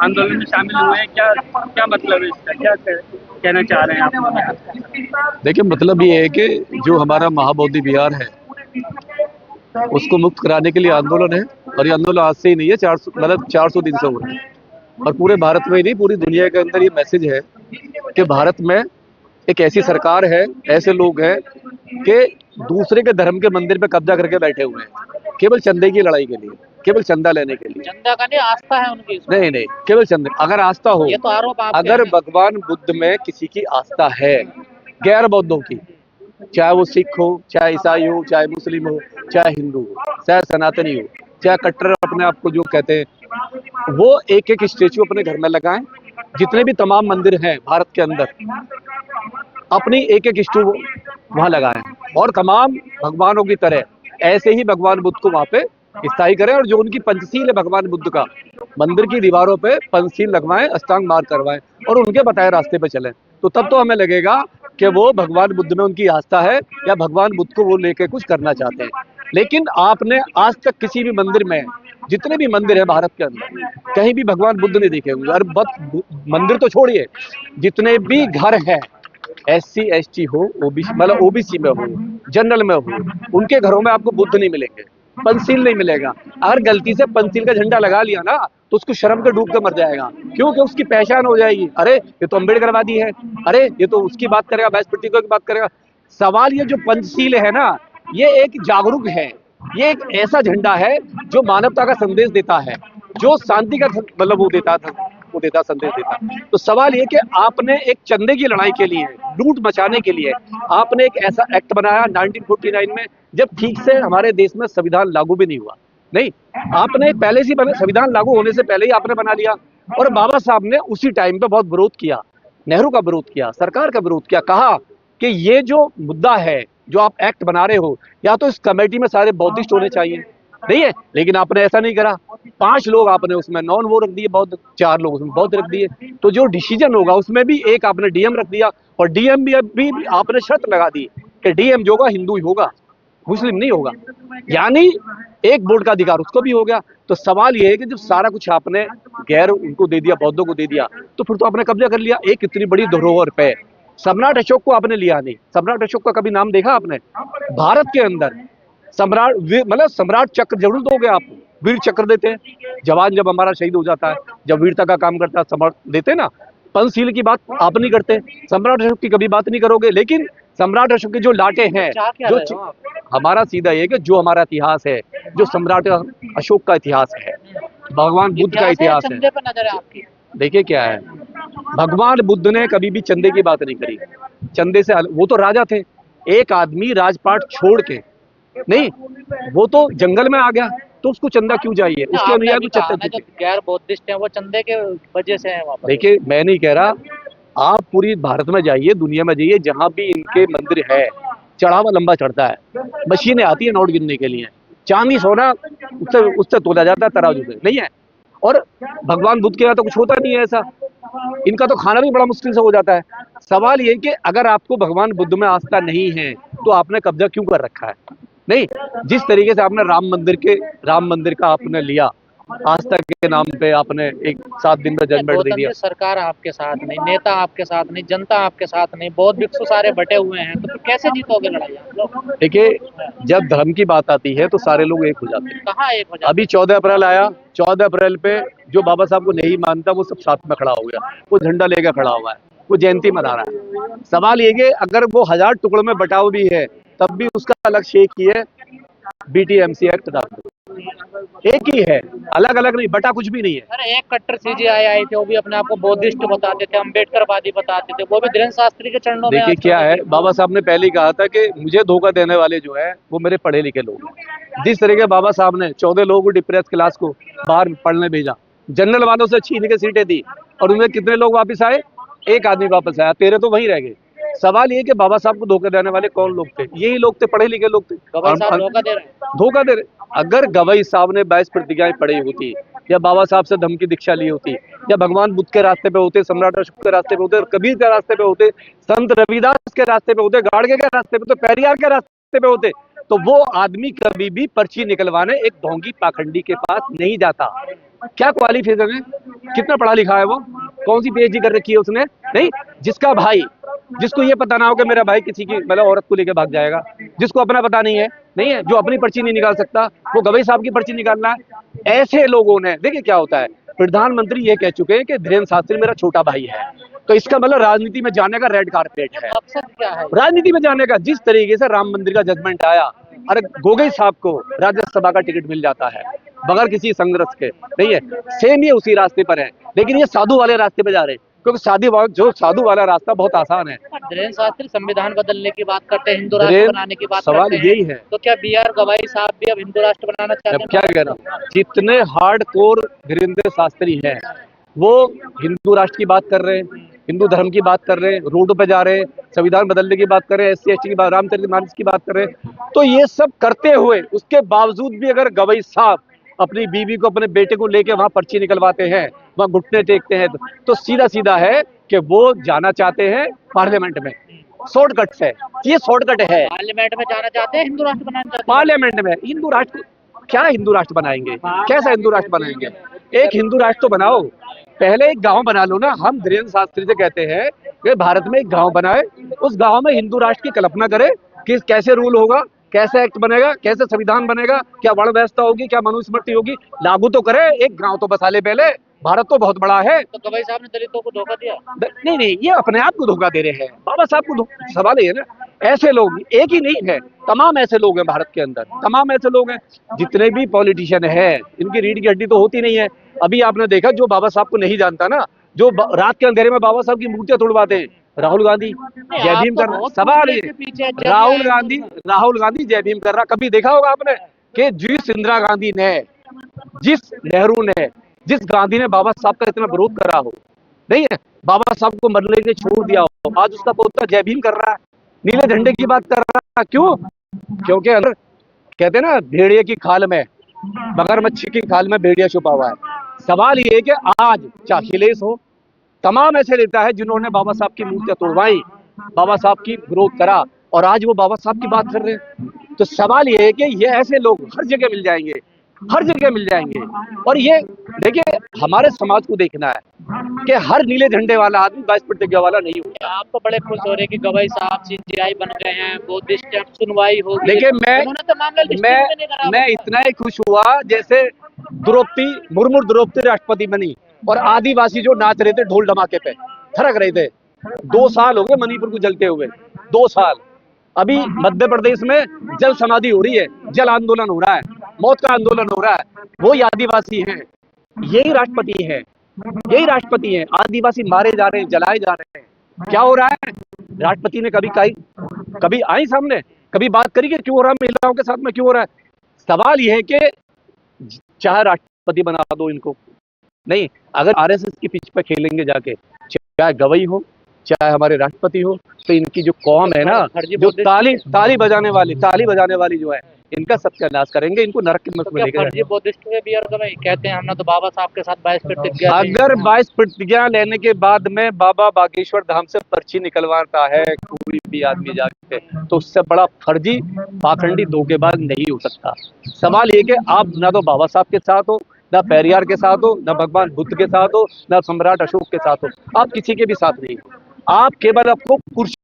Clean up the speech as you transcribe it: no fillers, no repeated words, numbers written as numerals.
आंदोलन में शामिल हुए हैं, क्या क्या मतलब है इसका, क्या कहना चाह रहे हैं आप? देखिए, मतलब ये है कि जो हमारा महाबोधि विहार है उसको मुक्त कराने के लिए आंदोलन है। और ये आंदोलन आज से ही नहीं है, 400 दिन से हो रहा है। और पूरे भारत में ही नहीं, पूरी दुनिया के अंदर ये मैसेज है कि भारत में एक ऐसी सरकार है, ऐसे लोग हैं कि दूसरे के धर्म के मंदिर पे कब्जा करके बैठे हुए हैं, केवल चंदे की लड़ाई के लिए, केवल चंदा लेने के लिए। चंदा का नहीं, आस्था है उनकी इसमें। नहीं नहीं, केवल चंदे। अगर आस्था हो, ये तो आरोप आपके अगर हैं। भगवान बुद्ध में किसी की आस्था है, गैर बौद्धों की, चाहे वो सिख हो, चाहे ईसाई हो, चाहे मुस्लिम हो, चाहे हिंदू हो, चाहे सनातनी हो, चाहे कट्टर अपने आप को जो कहते हैं, वो एक एक स्टेचू अपने घर में लगाएं। जितने भी तमाम मंदिर हैं भारत के अंदर, अपनी एक एक स्टू वहां लगाएं और तमाम भगवानों की तरह ऐसे ही भगवान बुद्ध को वहां पे स्थायी करें। और जो उनकी पंचशील है भगवान बुद्ध का, मंदिर की दीवारों पे पंचशील लगवाएं, अष्टांग मार्ग करवाएं और उनके बताए रास्ते पे चलें। तो तब तो हमें लगेगा कि वो भगवान बुद्ध में उनकी आस्था है या भगवान बुद्ध को वो लेके कुछ करना चाहते हैं। लेकिन आपने आज तक किसी भी मंदिर में, जितने भी मंदिर है भारत के अंदर, कहीं भी भगवान बुद्ध नहीं दिखे होंगे। और मंदिर तो छोड़िए, जितने भी घर हैं, SC ST हो, ओबीसी मतलब ओबीसी में हो, जनरल में हो, उनके घरों में आपको बुद्ध नहीं मिलेंगे, पंचशील नहीं मिलेगा। अगर गलती से पंचशील का झंडा लगा लिया ना, तो उसको शर्म के डूब के मर जाएगा, क्योंकि उसकी पहचान हो जाएगी, अरे ये तो अम्बेडकरवादी है, अरे ये तो उसकी बात करेगा, बृहस्पति की बात करेगा। सवाल ये जो पंचशील है ना, ये एक जागरूक है, ये एक ऐसा झंडा है जो मानवता का संदेश देता है, जो शांति का मतलब वो देता संदेश देता। तो सवाल ये कि आपने एक चंदे की लड़ाई के लिए, लूट मचाने के लिए आपने एक ऐसा एक्ट बनाया 1949 में, जब ठीक से हमारे देश में संविधान लागू भी नहीं हुआ। नहीं, आपने पहले से संविधान लागू होने से पहले ही आपने बना लिया। और बाबा साहब ने उसी टाइम पे बहुत विरोध किया, नेहरू का विरोध किया, सरकार का विरोध किया, कहा कि ये जो मुद्दा है, जो आप एक्ट बना रहे हो, या तो इस कमेटी में सारे बौद्धिस्ट होने चाहिए, नहीं है। लेकिन आपने ऐसा नहीं करा। 5 लोग आपने उसमें नॉन वो रख दिए बौद्ध, 4 लोग उसमें बौद्ध रख दिए। तो जो डिसीजन होगा उसमें भी एक आपने डीएम रख दिया, और डीएम भी आपने शर्त लगा दी कि डीएम जो होगा हिंदू ही होगा, मुस्लिम नहीं होगा। यानी एक वोट का अधिकार उसको भी हो गया। तो सवाल ये है कि जब सारा कुछ आपने गैर उनको दे दिया, बौद्धों को दे दिया, तो फिर तो आपने कब्जा कर लिया एक इतनी बड़ी धरोहर पे। सम्राट अशोक को आपने लिया नहीं। सम्राट अशोक का कभी नाम देखा आपने? भारत के अंदर सम्राट मतलब सम्राट चक्र जरूर दोगे आप, वीर चक्र देते हैं, जवान जब हमारा शहीद हो जाता है, जब वीरता का काम करता है, सम्राट देते ना। पंचशील की बात आप नहीं करते, सम्राट अशोक की कभी बात नहीं करोगे। लेकिन सम्राट अशोक के जो लाटे हैं, जो हमारा सीधा ये कि जो हमारा इतिहास है, जो सम्राट अशोक का इतिहास है, भगवान बुद्ध का इतिहास है। देखिए क्या है, भगवान बुद्ध ने कभी भी चंदे की बात नहीं करी। चंदे से वो तो राजा थे, एक आदमी राजपाट छोड़ के, नहीं वो तो जंगल में आ गया, तो उसको चंदा क्यों चाहिए? उसके अनुयायी तो गैर बौद्धिस्ट है, वो चंदे के वजह से है। देखिए, मैं नहीं कह रहा, आप पूरी भारत में जाइए, दुनिया में जाइए, जहां भी इनके मंदिर है, चढ़ावा लंबा चढ़ता है, मशीनें आती है नोट गिनने के लिए, चांदी सोना उससे तोला जाता है तराजू से, नहीं है। और भगवान बुद्ध के यहाँ तो कुछ होता नहीं है ऐसा, इनका तो खाना भी बड़ा मुश्किल से हो जाता है। सवाल ये कि अगर आपको भगवान बुद्ध में आस्था नहीं है, तो आपने कब्जा क्यों कर रखा है? नहीं, जिस तरीके से आपने राम मंदिर का आपने लिया, आस्था के नाम पे आपने एक 7 दिन का जजमेंट दे दिया। सरकार आपके साथ नहीं, नेता आपके साथ नहीं, जनता आपके साथ नहीं, बौद्ध भिक्षु सारे बटे हुए हैं, तो फिर कैसे जीतोगे लड़ाई? देखिए, जब धर्म की बात आती है तो सारे लोग एक हो जाते हैं। कहाँ एक हो जाते? अभी 14 अप्रैल आया, 14 अप्रैल पे जो बाबा साहब को नहीं मानता वो सब साथ में खड़ा हो गया, वो झंडा लेकर खड़ा हुआ है, वो जयंती मना रहा है। सवाल ये कि अगर वो 1000 टुकड़ों में बटाव भी है, तब भी उसका अलग शेख ही है, BTMC एक्ट डाल दो, एक ही है, अलग अलग नहीं, बटा कुछ भी नहीं है। अरे एक कट्टर CGI आई थे, वो भी अपने आप को बौद्धिस्ट बताते थे, अम्बेडकरवादी बताते थे, वो भी धीरेन्द्र शास्त्री के चरणों में। देखिए क्या है, बाबा साहब ने पहले ही कहा था कि मुझे धोखा देने वाले जो है वो मेरे पढ़े लिखे लोग हैं। जिस तरीके बाबा साहब ने 14 लोगों को डिप्रेस क्लास को बाहर पढ़ने भेजा, जनरल वालों से छीन के सीटें दी, और उनमें कितने लोग वापस आए? एक आदमी वापस आया, 13 तो वहीं रह गए। सवाल ये कि बाबा साहब को धोखा देने वाले कौन लोग थे? यही लोग थे, पढ़े लिखे लोग थे। धोखा दे रहे। अगर गवई साहब ने 22 प्रतिज्ञाएं पढ़ी होती, या बाबा साहब से धम्म की दीक्षा ली होती, या भगवान बुद्ध के रास्ते पे होते, सम्राट अशोक के रास्ते पे होते, कबीर के रास्ते पे होते, संत रविदास के रास्ते पे होते, गाड़गे के रास्ते पे, तो पेरियार के रास्ते पे होते, तो वो आदमी कभी भी पर्ची निकलवाने एक ढोंगी पाखंडी के पास नहीं जाता। क्या क्वालिफिकेशन है? कितना पढ़ा लिखा है वो, कौन सी पीएचडी कर रखी है उसने? नहीं, जिसका भाई, जिसको ये पता ना हो कि मेरा भाई किसी की मतलब औरत को लेके भाग जाएगा, जिसको अपना पता नहीं है, जो अपनी पर्ची नहीं निकाल सकता, वो गवई साहब की पर्ची निकालना है। ऐसे लोगों ने, देखिए क्या होता है, प्रधानमंत्री ये कह चुके हैं कि धीरेन्द्र शास्त्री मेरा छोटा भाई है, तो इसका मतलब राजनीति में जाने का रेड कारपेट है। मकसद क्या है? राजनीति में जाने का, जिस तरीके से राम मंदिर का जजमेंट आया, अरे गोगोई साहब को राज्यसभा का टिकट मिल जाता है बगैर किसी संघर्ष के, नहीं है, सेम ये उसी रास्ते पर है, लेकिन ये साधु वाले रास्ते पे जा रहे हैं, क्योंकि जो साधु वाला रास्ता बहुत आसान है। धीरेन्द्र शास्त्री संविधान बदलने की बात करते हैं, हिंदू राष्ट्र बनाने की बात सवाल करते यही हैं, है। तो क्या BR गवाई साहब भी अब हिंदू राष्ट्र बनाना चाहते अब हैं? क्या कह रहा हूँ, जितने हार्ड कोर धीरेन्द्र शास्त्री हैं वो हिंदू राष्ट्र की बात कर रहे हैं, हिंदू धर्म की बात कर रहे हैं, रोडों पे जा रहे हैं, संविधान बदलने की बात कर रहे हैं, SC ST की बात, रामचरितमानस की बात कर रहे हैं। तो ये सब करते हुए उसके बावजूद भी अगर गवई साहब अपनी बीवी को, अपने बेटे को लेके वहां पर्ची निकलवाते हैं, वहां घुटने टेकते हैं, तो सीधा सीधा है कि वो जाना चाहते हैं पार्लियामेंट में, शॉर्टकट से। ये शॉर्टकट है, पार्लियामेंट में जाना चाहते हैं, हिंदू राष्ट्र बनाना चाहते हैं। पार्लियामेंट में हिंदू राष्ट्र, क्या हिंदू राष्ट्र बनाएंगे, कैसा हिंदू राष्ट्र बनाएंगे? एक हिंदू राष्ट्र तो बनाओ, पहले एक गांव बना लो ना। हम धीरेन्द्र शास्त्री से कहते हैं कि भारत में एक गांव बनाए, उस गांव में हिंदू राष्ट्र की कल्पना करे कि कैसे रूल होगा, कैसे एक्ट बनेगा, कैसे संविधान बनेगा, क्या वर्ण व्यवस्था होगी, क्या मनुस्मृति होगी, लागू तो करे, एक गांव तो बसा ले पहले। भारत तो बहुत बड़ा है। तो गवाई साहब ने दलितों को धोखा दिया? नहीं, ये अपने आप को धोखा दे रहे हैं, बाबा साहब को सवाल ये है ना, ऐसे लोग एक ही नहीं है, तमाम ऐसे लोग हैं भारत के अंदर, तमाम ऐसे लोग हैं, जितने भी पॉलिटिशियन हैं, इनकी रीढ़ की हड्डी तो होती नहीं है। अभी आपने देखा, जो बाबा साहब को नहीं जानता ना, जो रात के अंधेरे में बाबा साहब की मूर्तियां तोड़वाते हैं, राहुल गांधी जय भीम कर रहा, सवाल ये, राहुल गांधी जय भीम कर रहा। कभी देखा होगा आपने कि जिस इंदिरा गांधी ने, जिस नेहरू ने, जिस गांधी ने बाबा साहब का इतना विरोध करा हो, नहीं है, बाबा साहब को मरने के छोड़ दिया हो, आज उसका पोता जय भीम कर रहा है, नीले झंडे की बात कर रहा है। क्यों? क्योंकि अगर कहते हैं ना, भेड़िए की खाल में, मगरमच्छ की खाल में भेड़िया छुपा हुआ है। सवाल ये है कि आज चाहे अखिलेश हो, तमाम ऐसे नेता है जिन्होंने बाबा साहब की मूर्तियां तोड़वाई, बाबा साहब की विरोध करा, और आज वो बाबा साहब की बात कर रहे हैं। तो सवाल ये है कि ये ऐसे लोग हर जगह मिल जाएंगे, हर जगह मिल जाएंगे। और ये देखिए, हमारे समाज को देखना है कि हर नीले झंडे वाला आदमी 22 प्रतिज्ञा वाला नहीं होता। आप तो बड़े खुश हो रहे कि गवाई साहब CJI बन गए हैं, बुद्धिस्ट सुनवाई होगी, लेकिन मैं इतना ही खुश हुआ जैसे द्रौपदी राष्ट्रपति बनी और आदिवासी जो नाच रहे थे ढोल धमाके पे, थरक रहे थे। 2 साल हो गए मणिपुर को जलते हुए, 2 साल। अभी मध्य प्रदेश में जल समाधि हो रही है, जल आंदोलन हो रहा है, मौत का आंदोलन हो रहा है, वो आदिवासी हैं, यही राष्ट्रपति है, यही राष्ट्रपति है। आदिवासी मारे जा रहे हैं, जलाए जा रहे हैं, क्या हो रहा है? राष्ट्रपति ने कभी आई सामने, कभी बात करी कि क्यों हो रहा है, महिलाओं के साथ में क्यों हो रहा है? सवाल यह है कि चाहे राष्ट्रपति बना दो इनको, नहीं, अगर RSS की पिच पे खेलेंगे जाके, चाहे गवई हो, चाहे हमारे राष्ट्रपति हो, तो इनकी जो कौम है ना, जो ताली बजाने वाली जो है, इनका सत्यानाश करेंगे, इनको नरक के मुख में लेकर फर्जी बुद्धिस्ट में BR गवाई कहते हैं हमने तो बाबा साहब के साथ 22 प्रतिज्ञा, अगर 22 प्रतिज्ञा लेने के बाद में बाबा बागेश्वर धाम से पर्ची निकलवाता है कोई भी आदमी जाके, तो उससे बड़ा फर्जी, पाखंडी, धोखेबाज नहीं हो सकता। सवाल ये कि आप ना तो बाबा साहब के साथ हो, ना पेरियार के साथ हो, ना भगवान बुद्ध के साथ हो, ना सम्राट अशोक के साथ हो, आप किसी के भी साथ नहीं हो। आप केवल आपको कुर्सी